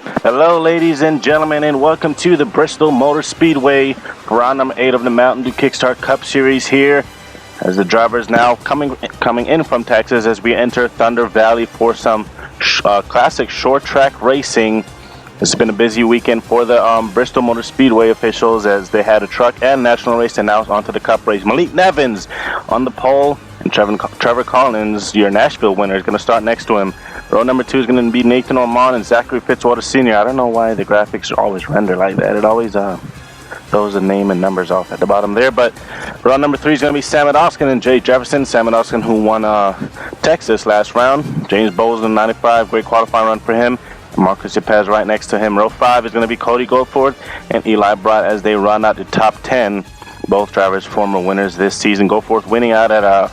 Hello, ladies and gentlemen, and welcome to the Bristol Motor Speedway, round number 8 of the Mountain Dew KickStart Cup Series here. As the drivers now coming in from Texas as we enter Thunder Valley for some classic short track racing. It's been a busy weekend for the Bristol Motor Speedway officials as they had a truck and national race announced onto the Cup race. Malik Nevins on the pole, and Trevor Collins, your Nashville winner, is going to start next to him. Row number 2 is going to be Nathan Ormond and Zachary Fitzwater Sr. I don't know why the graphics always render like that. It always throws the name and numbers off at the bottom there. But row number 3 is going to be Sam Adoskin and Jay Jefferson. Sam Adoskin, who won Texas last round. James Bowles in 95, great qualifying run for him. Marcus Yepes right next to him. Row 5 is going to be Cody Goldford and Eli Brott as they run out the top 10. Both drivers former winners this season. Goldford winning out at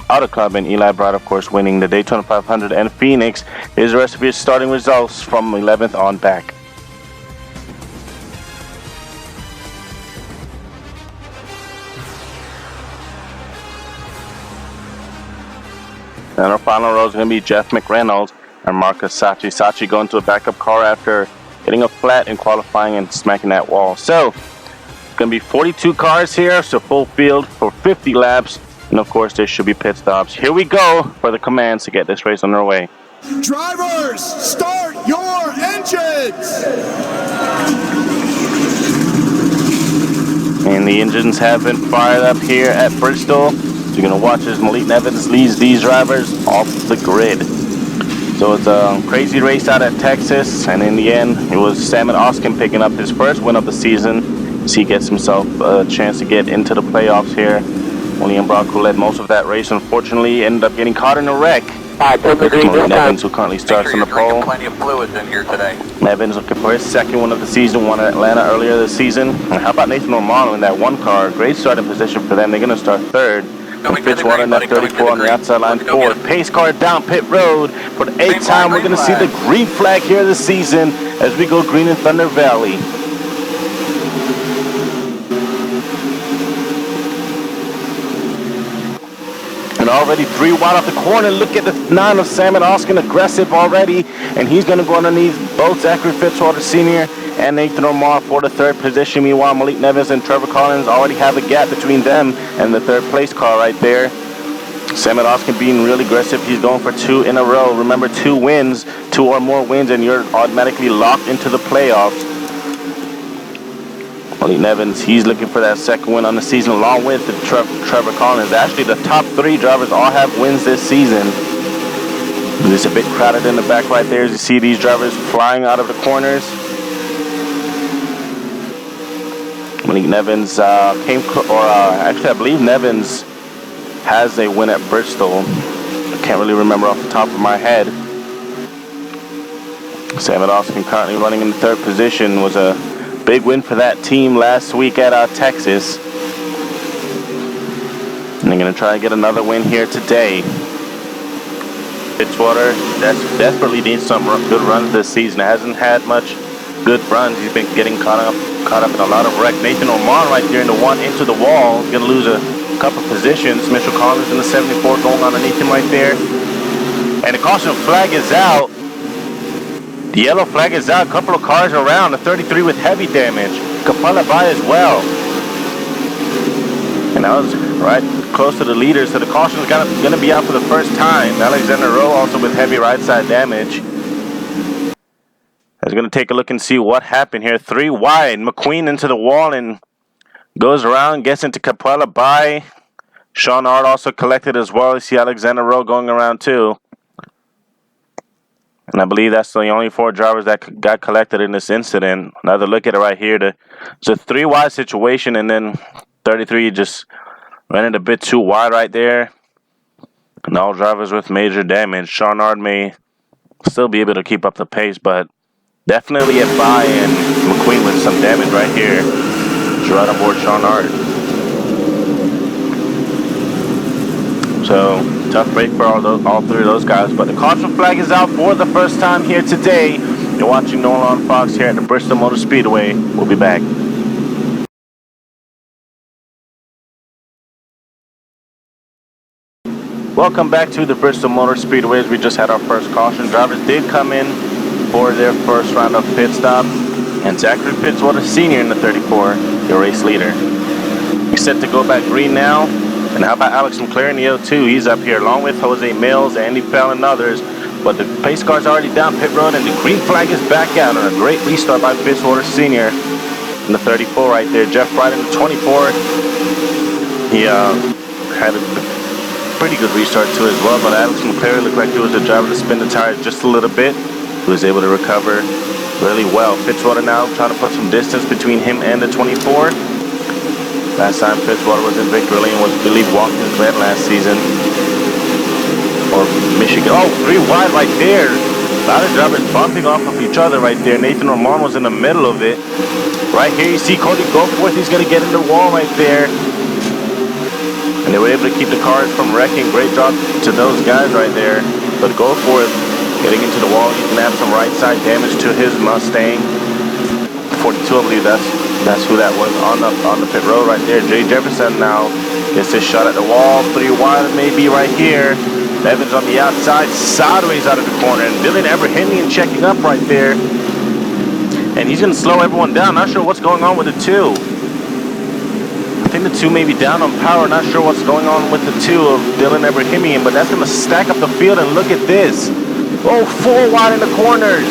Auto Club, and Eli Brott, of course, winning the Daytona 500 and Phoenix. Here's the rest of your starting results from 11th on back. And our final row is going to be Jeff McReynolds and Marcus Sachi. Sachi going to a backup car after hitting a flat in qualifying and smacking that wall. So, it's going to be 42 cars here, so full field for 50 laps. And of course, there should be pit stops. Here we go for the commands to get this race underway. Drivers, start your engines! And the engines have been fired up here at Bristol. You're going to watch as Malik Nevins leads these drivers off the grid. So it's a crazy race out at Texas, and in the end, it was Sam Adoskin picking up his first win of the season as he gets himself a chance to get into the playoffs here. William Brock, who led most of that race, unfortunately ended up getting caught in a wreck. Malik Nevins, who currently starts on the pole. Plenty of fluids in here today. Nevins looking for his second win of the season, won at Atlanta earlier this season. And how about Nathan Ormond in that one car? Great starting position for them. They're going to start third. Fitzwater in that 34 on the outside line, fourth. Pace car down pit road for the 8th time. We're going to see the green flag here this season as we go green in Thunder Valley. And already 3 wide off the corner. Look at the 9 of Sam Adoskin, aggressive already. And he's going to go underneath both Zachary Fitzwater Sr. and Nathan Ormond for the 3rd position. Meanwhile, Malik Nevins and Trevor Collins already have a gap between them and the 3rd place car right there. Sam Adoskin being really aggressive. He's going for 2 in a row. Remember, 2 wins, 2 or more wins, and you're automatically locked into the playoffs. Malik Nevins, he's looking for that second win on the season along with the Trevor Collins. Actually, the top 3 drivers all have wins this season. It's a bit crowded in the back right there as you see these drivers flying out of the corners. Malik Nevins actually I believe Nevins has a win at Bristol. I can't really remember off the top of my head. Sam Adoskin currently running in the 3rd position. Was a big win for that team last week at Texas. And they're going to try and get another win here today. Fitzwater desperately needs some good runs this season. Hasn't had much good runs. He's been getting caught up in a lot of wreck. Nathan Ormond right there in the 1 into the wall. He's going to lose a couple positions. Mitchell Collins in the 74 going underneath him right there. And the caution flag is out. The yellow flag is out. A couple of cars around. The 33 with heavy damage. Kapala by as well. And that was right close to the leader. So the caution is going to be out for the first time. Alexander Rowe also with heavy right side damage. I was going to take a look and see what happened here. 3 wide. McQueen into the wall and goes around. Gets into Kapala by. Sean Art also collected as well. You see Alexander Rowe going around too. And I believe that's the only 4 drivers that got collected in this incident. Another look at it right here. It's a 3 wide situation, and then 33 just ran it a bit too wide right there. And all drivers with major damage. Charnard may still be able to keep up the pace, but definitely a bye, and McQueen with some damage right here. He's right on board Charnard. So, tough break for all 3 of those guys. But the caution flag is out for the first time here today. You're watching NORLA on Fox here at the Bristol Motor Speedway. We'll be back. Welcome back to the Bristol Motor Speedway. We just had our first caution. Drivers did come in for their first round of pit stop. And Zachary Fitzwater Sr. in the 34, your race leader. He's set to go back green now. And how about Alex McClare in the 02? He's up here along with Jose Mills, Andy Fell, and others. But the pace car's already down pit road, and the green flag is back out on a great restart by Fitzwater Sr. in the 34 right there. Jeff Wright in the 24. He had a pretty good restart too as well, but Alex McClare looked like he was the driver to spin the tires just a little bit. He was able to recover really well. Fitzwater now trying to put some distance between him and the 24. Last time Fitzwater was in victory lane was, I believe, Watkins Glen last season. Or Michigan. Oh, 3 wide right there. A lot of drivers bumping off of each other right there. Nathan Roman was in the middle of it. Right here you see Cody Goforth. He's going to get in the wall right there. And they were able to keep the cars from wrecking. Great job to those guys right there. But Goforth getting into the wall. He's going to have some right side damage to his Mustang. 42, I believe that's who that was on the pit road right there. Jay Jefferson now gets his shot at the wall. 3 wide maybe right here. Evans on the outside, sideways out of the corner, and Dylan Abrahamian checking up right there. And he's going to slow everyone down. Not sure what's going on with the 2. I think the 2 may be down on power. Not sure what's going on with the 2 of Dylan Abrahamian, but that's going to stack up the field, and look at this. Oh, 4 wide in the corners.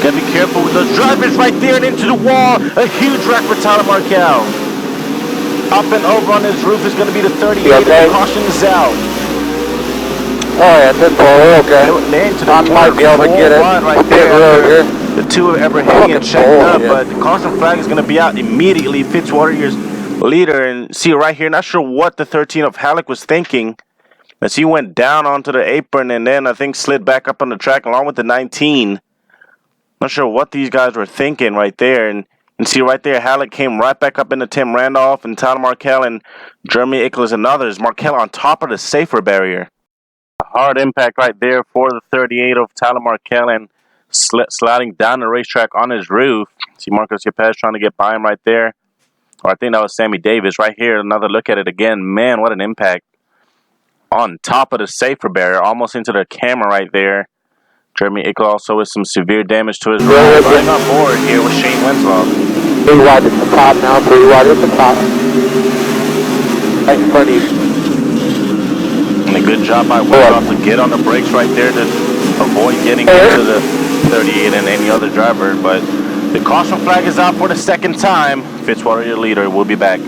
Gotta be careful with those drivers right there and into the wall. A huge wreck for Tyler Markell. Up and over on his roof is going to be the 38. Okay. Caution is out. Oh yeah, good ball, okay. I might be able to get it right there. The 2 of Abrahamian checked up, but the caution flag is going to be out immediately. Fitzwater, your leader, and see right here, not sure what the 13 of Halleck was thinking, as he went down onto the apron and then I think slid back up on the track along with the 19. Not sure what these guys were thinking right there, and see right there, Halleck came right back up into Tim Randolph and Tyler Markell and Jeremy Ickles and others. Markell on top of the safer barrier. A hard impact right there for the 38 of Tyler Markell and sliding down the racetrack on his roof. See Marcos Yepes trying to get by him right there. Or I think that was Sammy Davis right here. Another look at it again. Man, what an impact. On top of the safer barrier, almost into the camera right there. Jeremy Ickle also with some severe damage to his roof. Running on board here with Shane Winslow. 3 wide at the top now, 3 wide at the top. Right in front of you. And a good job by Winslow to get on the brakes right there to avoid getting into the 38 and any other driver. But the caution flag is out for the second time. Fitzwater, your leader, will be back.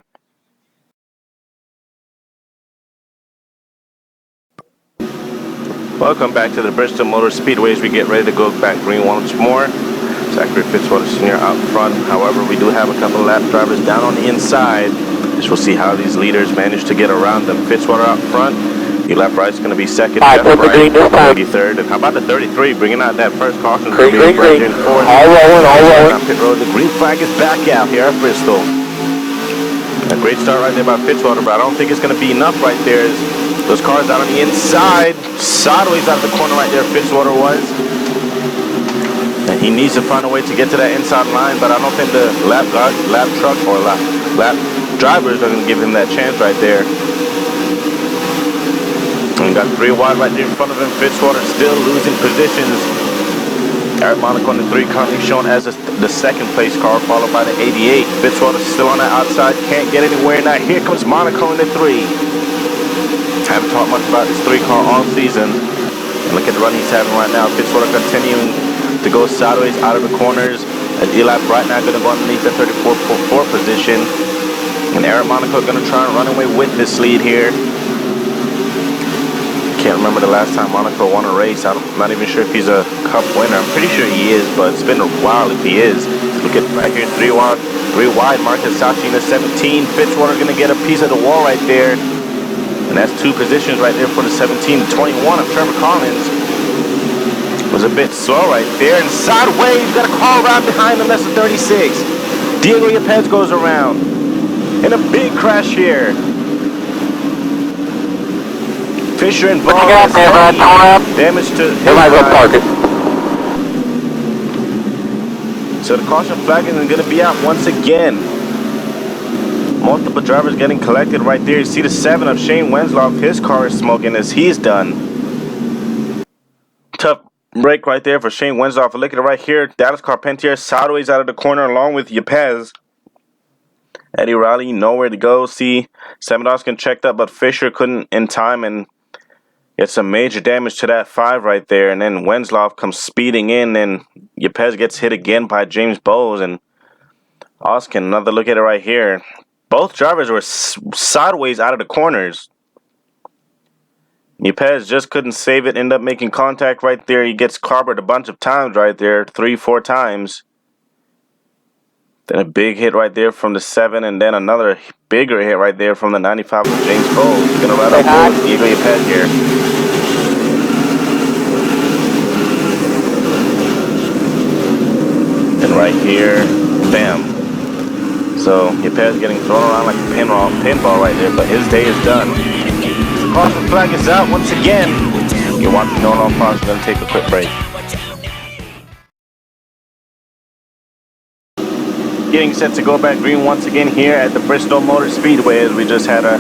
Welcome back to the Bristol Motor Speedway as we get ready to go back green once more. Zachary Fitzwater Sr. out front. However, we do have a couple of lap drivers down on the inside. Just we'll see how these leaders manage to get around them. Fitzwater out front. Your left right's going to be second. Jeff Wright, 33rd. And how about the 33 bringing out that first caution? Green. All rolling. Pit road. The green flag is back out here at Bristol. A great start right there by Fitzwater, but I don't think it's going to be enough right there. Those cars out on the inside, sideways out of the corner right there, Fitzwater was. And he needs to find a way to get to that inside line, but I don't think the lap truck or lap drivers are going to give him that chance right there. And got 3 wide right there in front of him. Fitzwater still losing positions. Eric Monaco in the 3 currently shown as the second place car, followed by the 88. Fitzwater still on the outside, can't get anywhere. Now here comes Monaco in the 3. Haven't talked much about this 3 car all season. And look at the run he's having right now. Fitzwater continuing to go sideways out of the corners. As Eli right now going to go underneath the 34.4 position. And Eric Monaco going to try and run away with this lead here. Can't remember the last time Monaco won a race. I'm not even sure if he's a cup winner. I'm pretty sure he is, but it's been a while if he is. Look at right here, 3 wide. Marcus Sachi in the 17. Fitzwater going to get a piece of the wall right there. And that's 2 positions right there for the 17. The 21 of Trevor Collins was a bit slow right there. And sideways, got a car right behind him. That's the 36. Diego Yepes goes around. In a big crash here. Fisher involved. Damage to his ride. So the caution flag is going to be out once again. Multiple drivers getting collected right there. You see the 7 of Shane Winslow. His car is smoking as he's done. Tough break right there for Shane Wenzloff. Look at it right here. Dallas Carpentier sideways out of the corner along with Yepez. Eddie Riley nowhere to go. See, Samadowskin checked up, but Fisher couldn't in time and get some major damage to that 5 right there. And then Wenzloff comes speeding in, and Yepez gets hit again by James Bowles. And Oskin, another look at it right here. Both drivers were sideways out of the corners. Yepez just couldn't save it, ended up making contact right there. He gets carbered a bunch of times right there, 3-4 times. Then a big hit right there from the 7, and then another bigger hit right there from the 95 of James Bowles. He's going to ride up with Diego Yepez here. And right here, bam. So Yepez getting thrown around like a pinball right there, but his day is done. The caution flag is out once again. You're watching NORLA on Fox. We're going to take a quick break. Getting set to go back green once again here at the Bristol Motor Speedway, as we just had a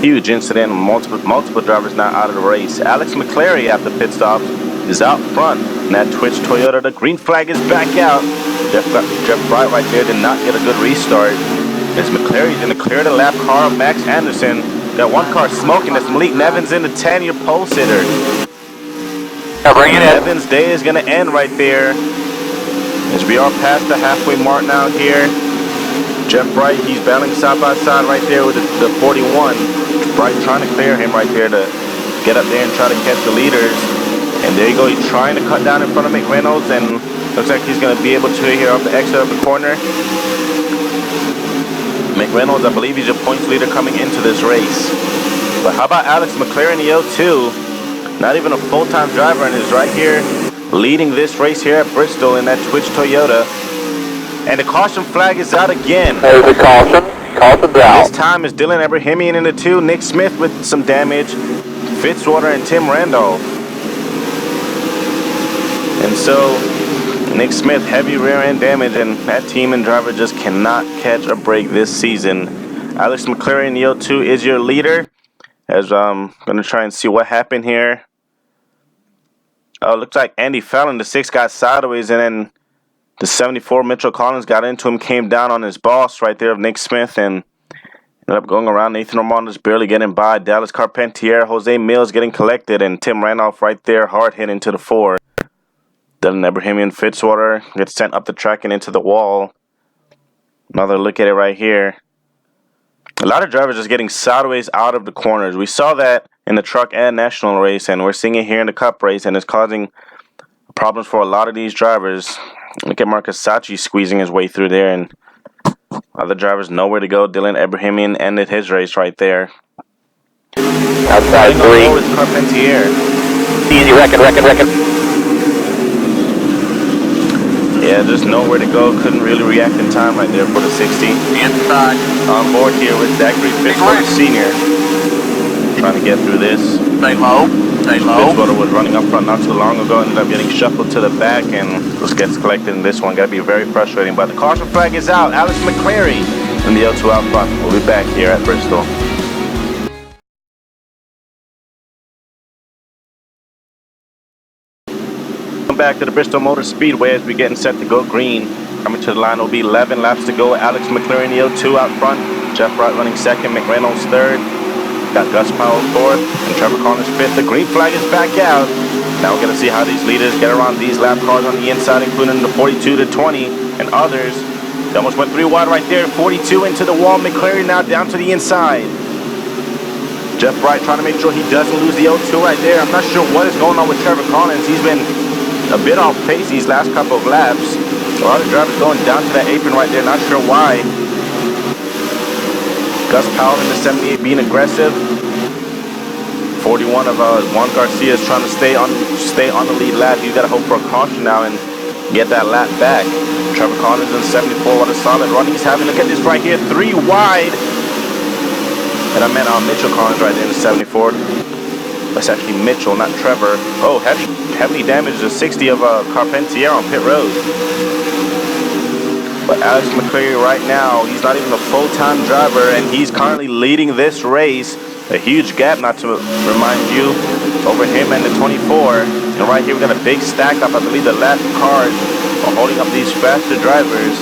huge incident. Multiple drivers now out of the race. Alex McClary after pit stop is out front. And that Twitch Toyota, the green flag is back out. Jeff Bright right there did not get a good restart. As McClary's going to clear the lap car of Max Anderson. Got one car smoking. That's Malik Nevins in the 10-year pole sitter. Bring it in. Nevins' day is going to end right there. As we are past the halfway mark now here. Jeff Bright, he's battling side by side right there with the 41. Bright trying to clear him right there to get up there and try to catch the leaders. And there you go, he's trying to cut down in front of McReynolds, and looks like he's going to be able to here off the exit of the corner. McReynolds, I believe he's your points leader coming into this race. But how about Alex McClary in the 02? Not even a full-time driver, and is right here leading this race here at Bristol in that Twitch Toyota. And the caution flag is out again. There's a caution. Caution's out. This time is Dylan Abrahamian in the 2. Nick Smith with some damage. Fitzwater and Tim Randolph. And so Nick Smith, heavy rear end damage, and that team and driver just cannot catch a break this season. Alex McClary in the 02 is your leader. As I'm going to try and see what happened here. Oh, looks like Andy Fallon, the 6, got sideways, and then the 74 Mitchell Collins got into him, came down on his boss right there of Nick Smith, and ended up going around. Nathan Armando's barely getting by. Dallas Carpentier, Jose Mills getting collected, and Tim Randolph right there, hard hit into the 4. Dylan Abrahamian Fitzwater gets sent up the track and into the wall. Another look at it right here. A lot of drivers just getting sideways out of the corners. We saw that in the truck and national race, and we're seeing it here in the cup race, and it's causing problems for a lot of these drivers. Look at Marcus Sachi squeezing his way through there, and other drivers nowhere to go. Dylan Abrahamian ended his race right there. Outside 3. It's Carpentier. Easy, record. Yeah, just nowhere to go. Couldn't really react in time right there for the 60. Inside. On board here with Zachary Fitzwater Sr. Trying to get through this. Stay low. Fitzwater was running up front not too long ago, ended up getting shuffled to the back, and just gets collected in this one. Got to be very frustrating. But the caution flag is out. Alex McClary in the L2 out front. We'll be back here at Bristol. Back to the Bristol Motor Speedway as we're getting set to go green. Coming to the line will be 11 laps to go. Alex McClary in the 02 out front. Jeff Wright running second. McReynolds third. Got Gus Powell fourth. And Trevor Collins fifth. The green flag is back out. Now we're going to see how these leaders get around these lap cars on the inside, including the 42 to 20 and others. They almost went 3 wide right there. 42 into the wall. McClary now down to the inside. Jeff Wright trying to make sure he doesn't lose the 02 right there. I'm not sure what is going on with Trevor Collins. He's been a bit off pace these last couple of laps. A lot of drivers going down to that apron right there, not sure why. Gus Powell in the 78 being aggressive. 41 of Juan Garcia is trying to stay on the lead lap. You got to hope for a caution now and get that lap back. Trevor Collins in 74, what a solid run he's having. Look at this right here, 3 wide. And I meant Mitchell Collins right there in the 74. That's actually Mitchell, not Trevor. Oh, heavily damaged the 60 of Carpentier on pit road. But Alex McClary right now, he's not even a full-time driver, and he's currently leading this race. A huge gap, not to remind you, over him and the 24. And right here we got a big stack up. I believe the last cars are holding up these faster drivers.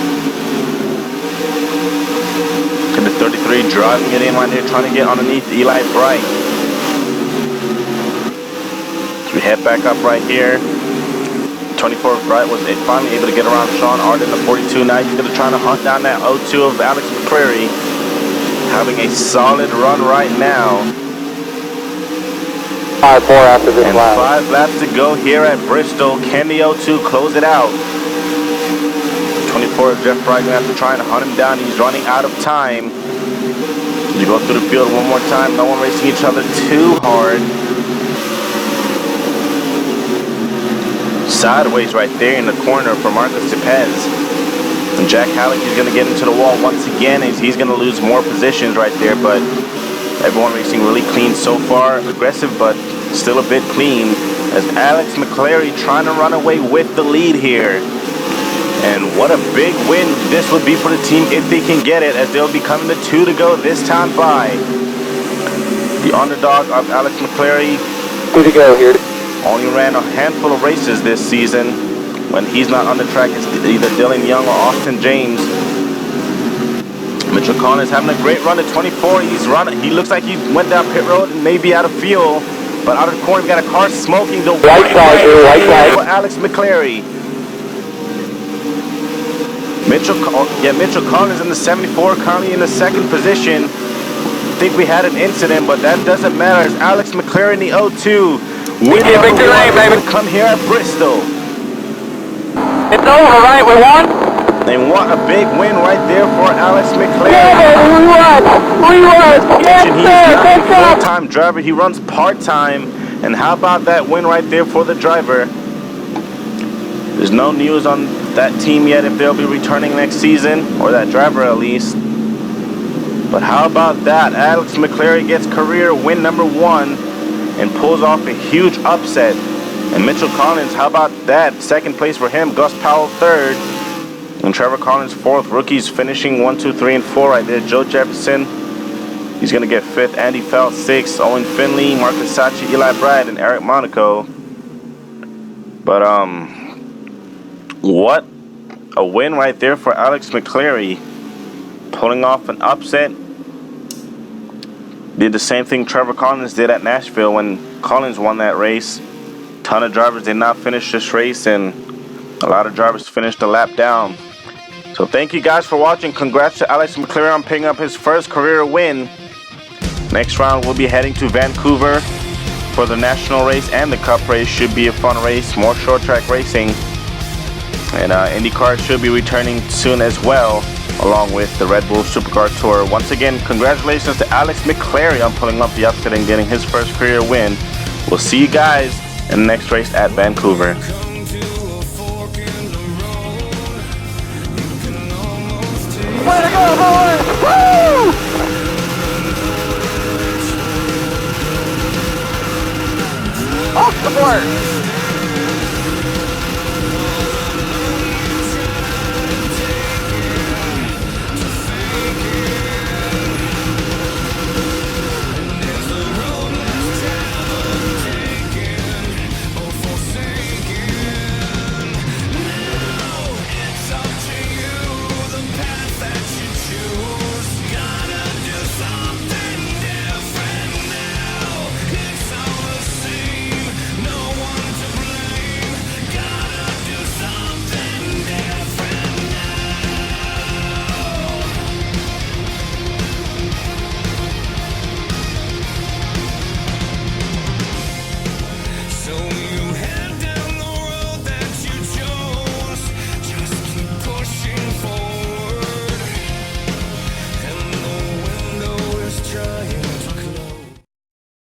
And the 33 driving it in right here, trying to get underneath Eli Bright. So we head back up right here. 24 Bright was finally able to get around Sean Arden, the 42. Now he's going to try to hunt down that 02 of Alex McCleary. Having a solid run right now. 5-4 after this lap. 5 laps to go here at Bristol. Can the 02 close it out? 24 Jeff Bright going to have to try and hunt him down. He's running out of time. You go through the field one more time. No one racing each other too hard. Sideways right there in the corner for Marcus Tepez. And Jack Halleck is going to get into the wall once again. He's going to lose more positions right there, but everyone racing really clean so far. Aggressive, but still a bit clean. As Alex McCleary trying to run away with the lead here. And what a big win this would be for the team if they can get it, as they'll be coming to 2 to go this time by. The underdog of Alex McCleary. 2 to go here. Only ran a handful of races this season. When he's not on the track, it's either Dylan Young or Austin James. Mitchell Collins having a great run at 24. He's running. He looks like he went down pit road and maybe out of fuel. But out of the corner, we got a car smoking. The white flag for Alex McCleary. Mitchell Collins in the 74, currently in the 2nd position. I think we had an incident, but that doesn't matter. As Alex McCleary in the 02. Winning a victory lane, baby. Come here at Bristol. It's over, right? We won? And what a big win right there for Alex McCleary. Yeah, we won! We won! Yes, sir! He's not a full-time driver. He runs part-time. And how about that win right there for the driver? There's no news on that team yet if they'll be returning next season, or that driver at least. But how about that? Alex McCleary gets career win number 1 and pulls off a huge upset. And Mitchell Collins, how about that? 2nd place for him. Gus Powell 3rd. And Trevor Collins 4th. Rookies finishing 1, 2, 3, and 4 right there. Joe Jefferson, he's going to get 5th. Andy Felt 6th. Owen Finley, Marcus Sachi, Eli Brad, and Eric Monaco. But, what a win right there for Alex McCleary. Pulling off an upset. Did the same thing Trevor Collins did at Nashville when Collins won that race. Ton of drivers did not finish this race, and a lot of drivers finished a lap down. So thank you guys for watching. Congrats to Alex McCleary on picking up his first career win. Next round we'll be heading to Vancouver for the national race and the cup race. Should be a fun race, more short track racing. And IndyCar should be returning soon as well, along with the Red Bull Supercar Tour. Once again, congratulations to Alex McCleary on pulling up the upset and getting his first career win. We'll see you guys in the next race at Vancouver.